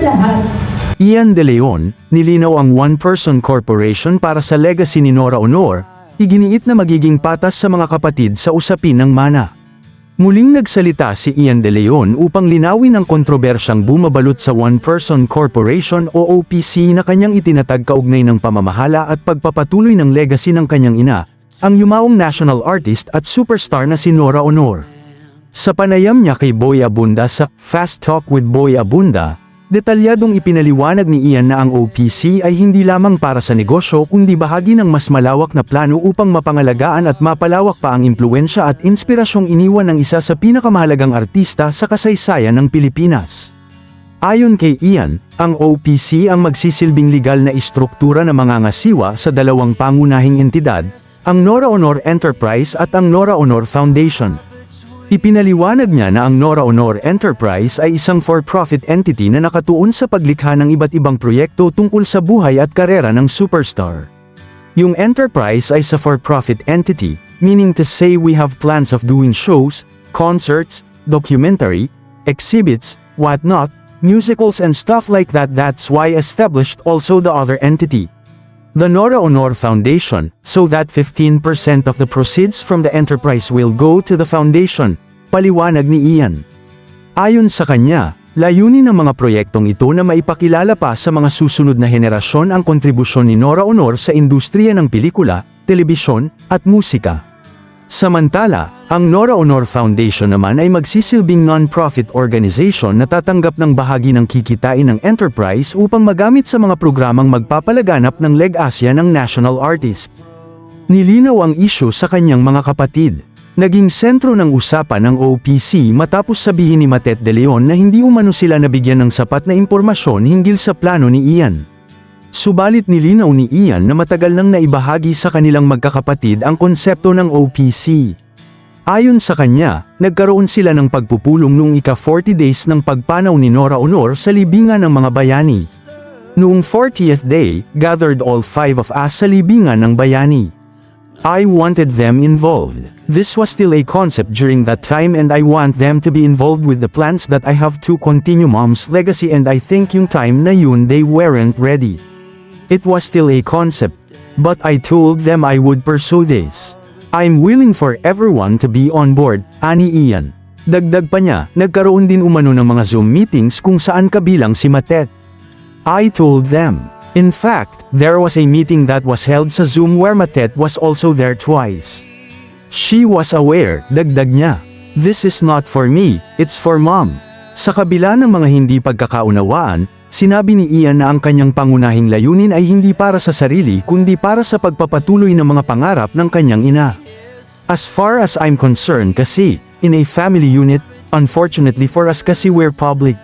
lahat. Ian De Leon, nilinaw ang one-person corporation para sa legacy ni Nora Honor, iginiit na magiging patas sa mga kapatid sa usapin ng mana. Muling nagsalita si Ian De Leon upang linawin ang kontrobersyang bumabalot sa one-person corporation o OPC na kanyang itinatag kaugnay ng pamamahala at pagpapatuloy ng legacy ng kanyang ina, ang yumaong national artist at superstar na si Nora Honor. Sa panayam niya kay Boy Abunda sa Fast Talk with Boy Abunda, detalyadong ipinaliwanag ni Ian na ang OPC ay hindi lamang para sa negosyo kundi bahagi ng mas malawak na plano upang mapangalagaan at mapalawak pa ang impluwensya at inspirasyong iniwan ng isa sa pinakamahalagang artista sa kasaysayan ng Pilipinas. Ayon kay Ian, ang OPC ang magsisilbing legal na istruktura na mangangasiwa sa dalawang pangunahing entidad, ang Nora Honor Enterprise at ang Nora Honor Foundation. Ipinaliwanag niya na ang Nora Honor Enterprise ay isang for-profit entity na nakatuon sa paglikha ng iba't ibang proyekto tungkol sa buhay at karera ng superstar. Yung enterprise ay sa for-profit entity, meaning to say we have plans of doing shows, concerts, documentary, exhibits, whatnot, musicals and stuff like that. That's why established also the other entity, the Nora Honor Foundation, so that 15% of the proceeds from the enterprise will go to the foundation, paliwanag ni Ian. Ayon sa kanya, layunin ng mga proyektong ito na maipakilala pa sa mga susunod na henerasyon ang kontribusyon ni Nora Honor sa industriya ng pelikula, telebisyon, at musika. Samantala, ang Nora Honor Foundation naman ay magsisilbing non-profit organization na tatanggap ng bahagi ng kikitain ng enterprise upang magamit sa mga programang magpapalaganap ng legasya ng national artist. Nilinaw ang isyu sa kanyang mga kapatid. Naging sentro ng usapan ng OPC matapos sabihin ni Matet De Leon na hindi umano sila nabigyan ng sapat na impormasyon hinggil sa plano ni Ian. Subalit nilinaw ni Ian na matagal nang naibahagi sa kanilang magkakapatid ang konsepto ng OPC. Ayon sa kanya, nagkaroon sila ng pagpupulong noong ika-40 days ng pagpanaw ni Nora Honor sa libingan ng mga bayani. Noong 40th day, gathered all 5 of us sa libingan ng bayani. I wanted them involved. This was still a concept during that time and I want them to be involved with the plans that I have to continue Mom's legacy and I think yung time na yun they weren't ready. It was still a concept, but I told them I would pursue this. I'm willing for everyone to be on board, ani Ian. Dagdag pa niya, nagkaroon din umano ng mga Zoom meetings kung saan kabilang si Matet. I told them. In fact, there was a meeting that was held sa Zoom where Matet was also there twice. She was aware, dagdag niya. This is not for me, it's for Mom. Sa kabila ng mga hindi pagkakaunawaan, sinabi ni Ian na ang kanyang pangunahing layunin ay hindi para sa sarili kundi para sa pagpapatuloy ng mga pangarap ng kanyang ina. As far as I'm concerned kasi, in a family unit, unfortunately for us kasi we're public.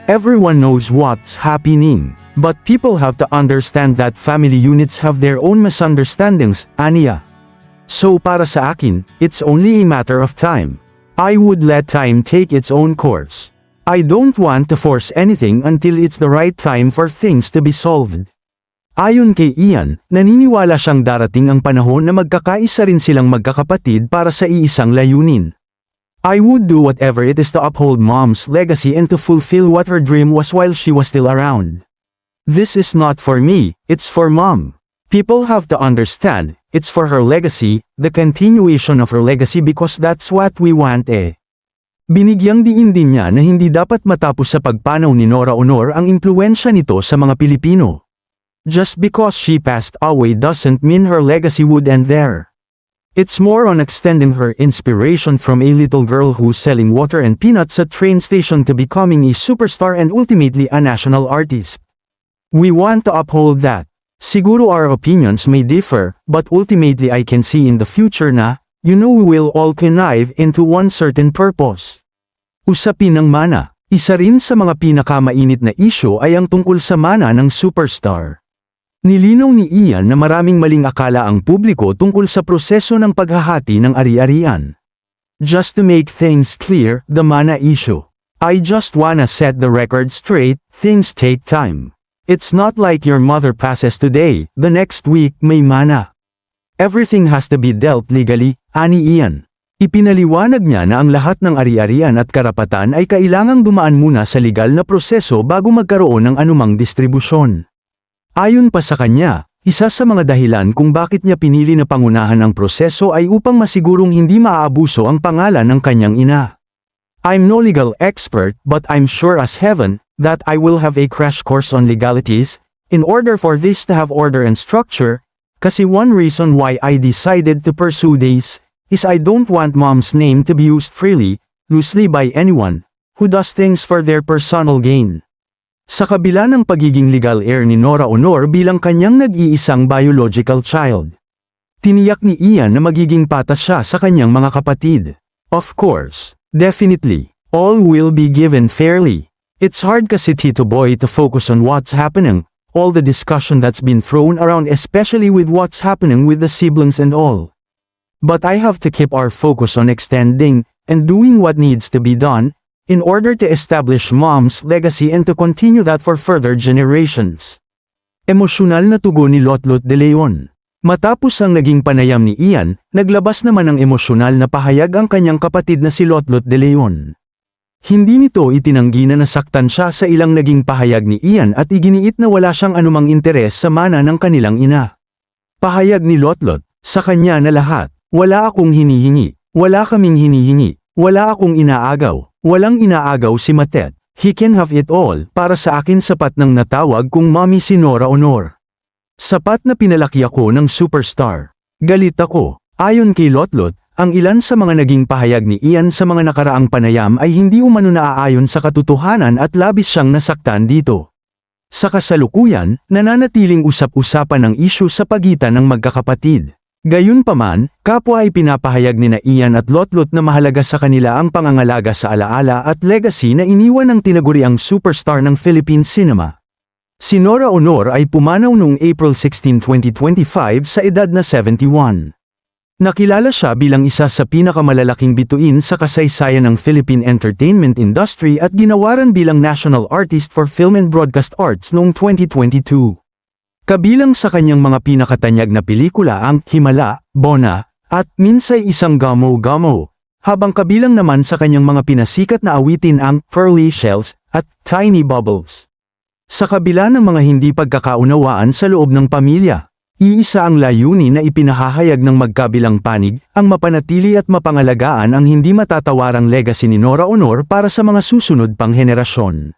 Everyone knows what's happening, but people have to understand that family units have their own misunderstandings, aniya. So para sa akin, it's only a matter of time. I would let time take its own course. I don't want to force anything until it's the right time for things to be solved. Ayon kay Ian, naniniwala siyang darating ang panahon na magkakaisa rin silang magkakapatid para sa iisang layunin. I would do whatever it is to uphold Mom's legacy and to fulfill what her dream was while she was still around. This is not for me, it's for Mom. People have to understand, it's for her legacy, the continuation of her legacy because that's what we want eh. Binigyang diin din niya na hindi dapat matapos sa pagpanaw ni Nora Honor ang impluwensya nito sa mga Pilipino. Just because she passed away doesn't mean her legacy would end there. It's more on extending her inspiration from a little girl who's selling water and peanuts at train station to becoming a superstar and ultimately a national artist. We want to uphold that. Siguro our opinions may differ, but ultimately I can see in the future na, we will all connive into one certain purpose. Usapin ng mana. Isa rin sa mga pinakamainit na isyu ay ang tungkol sa mana ng superstar. Nilinaw ni Ian na maraming maling akala ang publiko tungkol sa proseso ng paghahati ng ari-arian. Just to make things clear, the mana issue. I just wanna set the record straight, things take time. It's not like your mother passes today, the next week may mana. Everything has to be dealt legally, ani Ian. Ipinaliwanag niya na ang lahat ng ari-arian at karapatan ay kailangang dumaan muna sa legal na proseso bago magkaroon ng anumang distribusyon. Ayon pa sa kanya, isa sa mga dahilan kung bakit niya pinili na pangunahan ang proseso ay upang masigurong hindi maaabuso ang pangalan ng kanyang ina. I'm no legal expert but I'm sure as heaven that I will have a crash course on legalities, in order for this to have order and structure, kasi one reason why I decided to pursue this, is I don't want mom's name to be used freely, loosely by anyone, who does things for their personal gain. Sa kabila ng pagiging legal heir ni Nora Honor bilang kanyang nag-iisang biological child, tiniyak ni Ian na magiging patas siya sa kanyang mga kapatid. Of course, definitely, all will be given fairly. It's hard kasi Tito Boy to focus on what's happening, all the discussion that's been thrown around especially with what's happening with the siblings and all. But I have to keep our focus on extending, and doing what needs to be done, in order to establish mom's legacy and to continue that for further generations. Emosyonal na tugon ni Lotlot de Leon. Matapos ang naging panayam ni Ian, naglabas naman ng emosyonal na pahayag ang kanyang kapatid na si Lotlot de Leon. Hindi nito itinanggi na nasaktan siya sa ilang naging pahayag ni Ian at iginiit na wala siyang anumang interes sa mana ng kanilang ina. Pahayag ni Lotlot, sa kanya na lahat, wala akong hinihingi, wala kaming hinihingi, wala akong inaagaw, walang inaagaw si Matet, he can have it all, para sa akin sapat ng natawag kong mommy si Nora Honor. Sapat na pinalaki ako ng superstar. Galit ako. Ayon kay Lotlot, ang ilan sa mga naging pahayag ni Ian sa mga nakaraang panayam ay hindi umano naaayon sa katotohanan at labis siyang nasaktan dito. Sa kasalukuyan, nananatiling usap-usapan ang isyu sa pagitan ng magkakapatid. Gayunpaman, kapwa ay pinapahayag ni na Ian at Lotlot na mahalaga sa kanila ang pangangalaga sa alaala at legacy na iniwan ng tinaguriang superstar ng Philippine cinema. Si Nora Honor ay pumanaw noong April 16, 2025 sa edad na 71. Nakilala siya bilang isa sa pinakamalalaking bituin sa kasaysayan ng Philippine entertainment industry at ginawaran bilang National Artist for Film and Broadcast Arts noong 2022. Kabilang sa kanyang mga pinakatanyag na pelikula ang Himala, Bona, at Minsay Isang Gamo-Gamo, habang kabilang naman sa kanyang mga pinasikat na awitin ang Pearly Shells at Tiny Bubbles. Sa kabila ng mga hindi pagkakaunawaan sa loob ng pamilya, iisa ang layunin na ipinahahayag ng magkabilang panig, ang mapanatili at mapangalagaan ang hindi matatawarang legacy ni Nora Honor para sa mga susunod pang henerasyon.